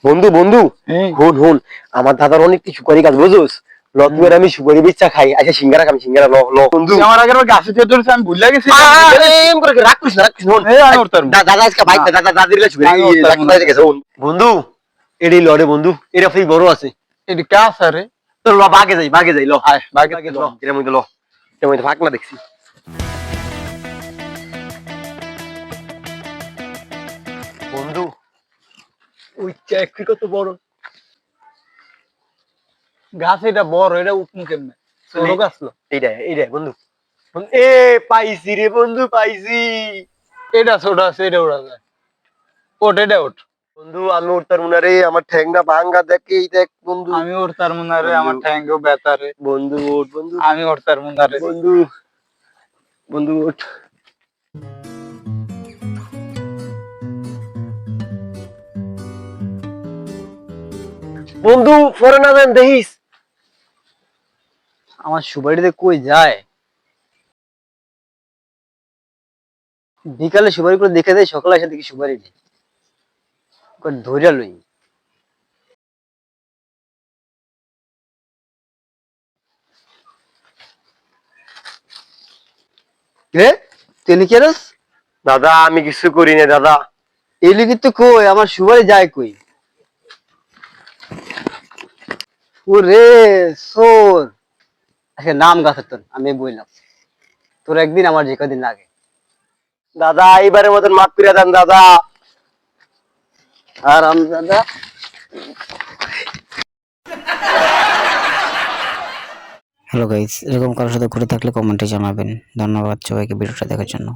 বন্ধু বন্ধু হুন হুন, আমার দাদার অনেক কিছু সুপারি গাছ বুঝোস, লতুয়ের আমি সুপারি বেচা খাই। আচ্ছা সিঙ্গারা খাম, সিঙ্গারা ল ল বন্ধু। আমার আগের গাছে চেয়ে ধরেছে, আমি ভুলে গেছি। এম করে রাখিস না, রাখিস না। দাদা আজকে ভাই দাদা দাদির কাছে গেছে বন্ধু। এডি লড়ে বন্ধু, এটা ফ্রি বড় আছে। এটা কে আছে রে? তো ল বাগে যাই, বাগে যাই ল। আয় বাগে ল এর মধ্যে ল, এর মধ্যে ফাঁক না দেখছি। বন্ধু ওই চাকরি কত বড় গাছ, এটা বড়, এটা উঠমু কেমনে? ছোট গাছ লো। এইটা বন্ধু। এ পাইছি রে বন্ধু, পাইছি। এটা ছোট আছে, এটা উড়া যায়। ওঠ, এটা ওঠ। বন্ধু আমি উঠতার মনে রে, আমার ঠ্যাংটা ভাঙ্গা, দেখে এই দেখ বন্ধু। আমি উড়তার মনে রে, আমার ঠ্যাঙ্গও ব্যথা রে। বন্ধু ওঠ বন্ধু, আমি উড়তার মনে রে। বন্ধু বন্ধু ওঠ। বন্ধু পরে না দেন দেখিস। আমার সুপারিতে কই যায়? বিকালে সুপারি করে দেখে দেয়, সকালে এসে দেখি সুপারি নেই। ধৈর্য লই। রে তুই লিখে রস? দাদা আমি কিছু করি না দাদা। এই লিখি তো কই, আমার সুপারি যায় কই? ওরে সোর, আচ্ছা নাম গাছের তোর, আমি বললাম তোর একদিন আমার যে কদিন লাগে। দাদা এইবারের মতন মাফ করে দেন দাদা। আর আমি দাদা। হ্যালো গাইস, এরকম কারোর সাথে ঘুরে থাকলে কমেন্টে জানাবেন। ধন্যবাদ সবাইকে ভিডিওটা দেখার জন্য।